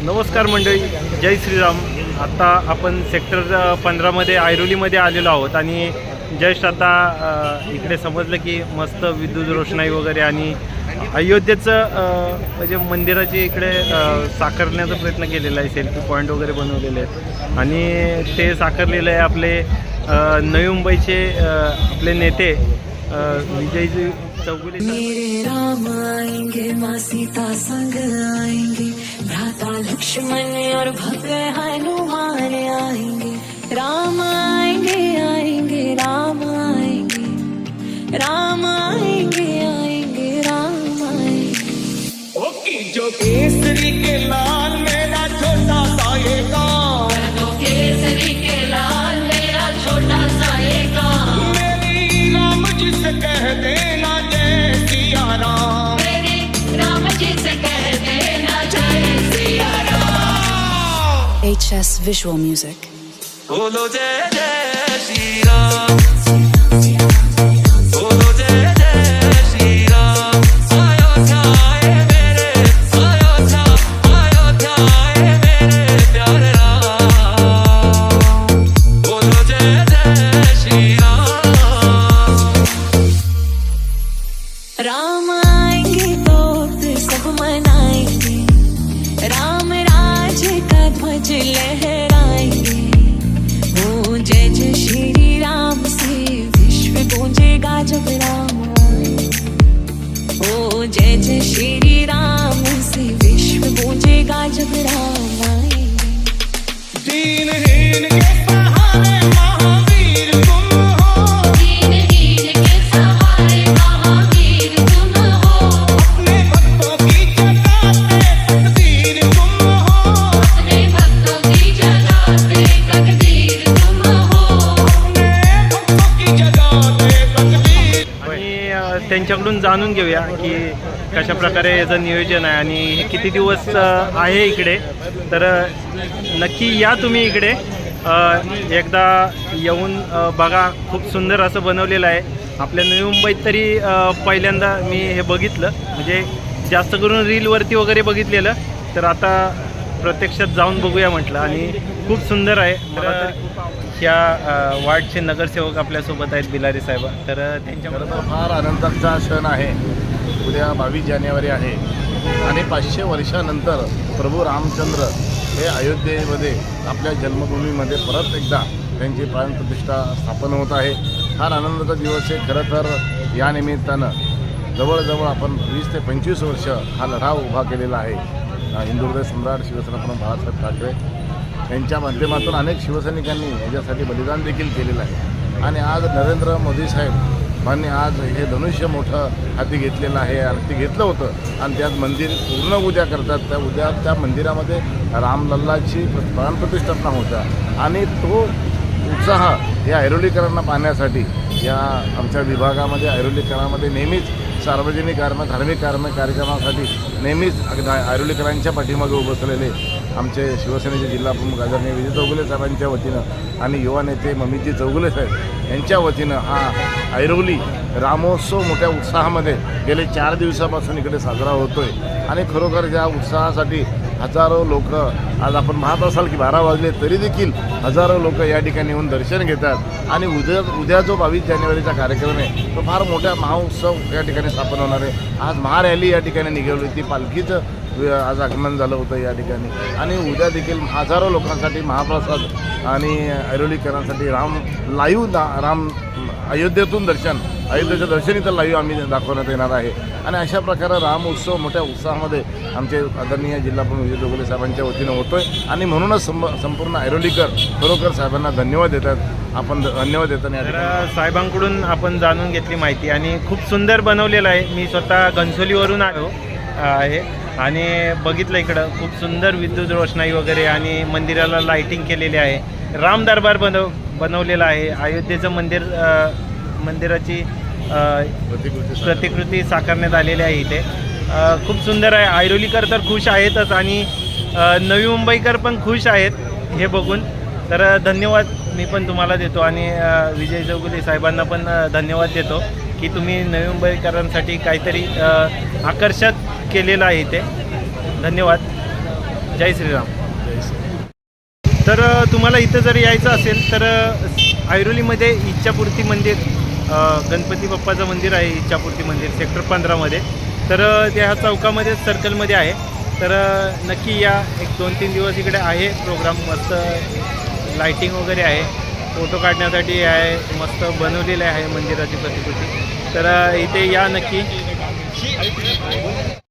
नमस्कार मंडळी, जय श्रीराम. आता आपण सेक्टर 15मध्ये ऐरोलीमध्ये आलेलो आहोत आणि जस्ट आता इकडे समजलं की मस्त विद्युत रोषणाई वगैरे आणि अयोध्येचं म्हणजे मंदिराची इकडे साकारण्याचा प्रयत्न केलेला आहे. सेल्फी पॉईंट वगैरे बनवलेले आहेत आणि ते साकारलेलं आहे आपले नवी मुंबईचे आपले नेते विजयजी चौगुले. मेरे राम आएंगे, माँ सीता संग आएंगे, भ्राता लक्ष्मण और भव्य हनुमान आएंगे. राम आएंगे आएंगे राम आएंगे, राम आएंगे आएंगे राम आएंगे. ओकी जो केसरी के लाल मेरा छोटा सा ये गाँव, तो केसरी के लाल मेरा छोटा सा ये गाँव. मेरी राम जी से कह देना जय सिया राम, मेरे राम जी से कह देना जय Siya Ram. HS Visual Music. बोलो जय जय श्री राम, बोलो जय जय श्री राम. अयोध्या आए मेरे, अयोध्या अयोध्या आए मेरे प्यारे राम. बोलो जय जय श्री राम. राम आएंगे तो फिर सब मनाएंगे, राम राज्य का ध्वज लहराएंगे. ओ जय जय श्री राम से विश्व गूंजेगा जब राम आए. ओ जय जय श्री राम से विश्व गूंजेगा जब राम आए. दीनहीन के सहारे महावीर तुम हो, दीनहीन के सहारे महावीर तुम हो, अपने भक्तों की जगाते तकदीर तुम हो, अपने भक्तों की जगाते तकदीर तुम हो. अपने भक्तों की जगाते तकदीर. आणि त्यांच्याकडून जाणून घेऊया की कशा प्रकारे याचं नियोजन आहे आणि हे किती दिवस आहे इकडे. तर नक्की या तुम्ही इकडे एकदा येऊन बघा. खूप सुंदर असं बनवलेलं आहे. आपल्या नवी मुंबईत तरी पहिल्यांदा मी हे बघितलं, म्हणजे जास्त करून रीलवरती वगैरे बघितलेलं. तर आता प्रत्यक्षात जाऊन बघूया म्हटलं आणि खूप सुंदर आहे. तर ह्या वार्डचे नगरसेवक आपल्यासोबत आहेत, बिलारी साहेब. तर त्यांच्याबरोबर खरं तर फार आनंदाचा क्षण आहे. उद्या 22 जानेवारी आहे आणि 500 वर्षानंतर प्रभू रामचंद्र हे अयोध्येमध्ये आपल्या जन्मभूमीमध्ये परत एकदा त्यांची प्राणप्रतिष्ठा स्थापन होत आहे. फार आनंदाचा दिवस आहे. खरं तर या निमित्तानं जवळजवळ आपण 20 ते 25 वर्ष हा लढा उभा केलेला आहे. हिंदुहृदय सम्राट शिवसेनाप्रमुख बाळासाहेब ठाकरे यांच्या माध्यमातून अनेक शिवसैनिकांनी याच्यासाठी बलिदान देखील केलेलं आहे. आणि आज नरेंद्र मोदी साहेब यांनी आज हे धनुष्य मोठं हाती घेतलेलं आहे. आणि ते घेतलं होतं आणि त्यात मंदिर पूर्ण उद्या करतात. त्या उद्या त्या मंदिरामध्ये रामलल्लाची प्राणप्रतिष्ठापना होता आणि तो उत्साह या ऐरोलीकरांना पाहण्यासाठी या आमच्या विभागामध्ये ऐरोलीकरांमध्ये नेहमीच सार्वजनिक धार्मिक कार्यक्रमासाठी नेहमीच ऐरोलीकरांच्या पाठीमागे उभसलेले आमचे शिवसेनेचे जिल्हाप्रमुख आदरणीय विजय चौगुले साहेबांच्या वतीनं आणि युवा नेते ममितजी चौगुले साहेब यांच्या वतीनं हा ऐरोली रामोत्सव मोठ्या उत्साहामध्ये गेले 4 दिवसापासून इकडे साजरा होतो आहे. आणि खरोखर या उत्साहासाठी हजारो लोक, आज आपण पाहत असाल की 12 वाजले तरी देखील हजारो लोक या ठिकाणी येऊन दर्शन घेतात. आणि उद्या जो 22 जानेवारीचा कार्यक्रम आहे तो फार मोठ्या महाउत्सव या ठिकाणी स्थापन होणार आहे. आज महारॅली या ठिकाणी निघाली होती, पालखीचं आज आगमन झालं होतं या ठिकाणी. आणि उद्या देखील हजारो लोकांसाठी महाप्रसाद आणि ऐरोलीकरांसाठी राम अयोध्येतून अयोध्येचं दर्शन इथं लाईव्ह आम्ही दाखवण्यात येणार आहे. आणि अशा प्रकारे राम उत्सव मोठ्या उत्साहामध्ये आमचे आदरणीय जिल्हाप्रमुख विजय चौगुले साहेबांच्या वतीनं होतो आहे. आणि म्हणूनच संपूर्ण ऐरोलीकर खरोखर साहेबांना धन्यवाद देतात. आपण धन्यवाद देताना तर साहेबांकडून आपण जाणून घेतली माहिती आणि खूप सुंदर बनवलेलं आहे. मी स्वतः घनसोलीवरून आलो आहे आणि बघितलं इकडं खूप सुंदर विद्युत रोषणाई वगैरे आणि मंदिराला लाईटिंग केलेली आहे. राम दरबार बनवलेला आहे. अयोध्येचं मंदिराची प्रतिकृती साकारण्यात आलेली आहे इथे. खूप सुंदर आहे. ऐरोलीकर तर खुश आहेतच आणि नवी मुंबईकर पण खुश आहेत हे बघून. तर धन्यवाद मी पण तुम्हाला देतो आणि विजय चौगुले साहेबांना पण धन्यवाद देतो की तुम्ही नवी मुंबईकरांसाठी काहीतरी आकर्षक केलेलं आहे इथे. धन्यवाद. जय श्रीराम. जय श्री. तर तुम्हाला इथं जर यायचं असेल तर ऐरोलीमध्ये इच्छापूर्ती मंदिर, गणपती बाप्पाचं मंदिर आहे इच्छापूर्ती मंदिर सेक्टर 15मध्ये. तर त्या चौकामध्ये सर्कलमध्ये आहे. तर नक्की या. एक 2-3 दिवस इकडे आहे प्रोग्राम. मस्त लाईटिंग वगैरे आहे, फोटो काढण्यासाठी आहे, मस्त बनवलेलं आहे मंदिराची प्रतिकृती. तर इथे या नक्की.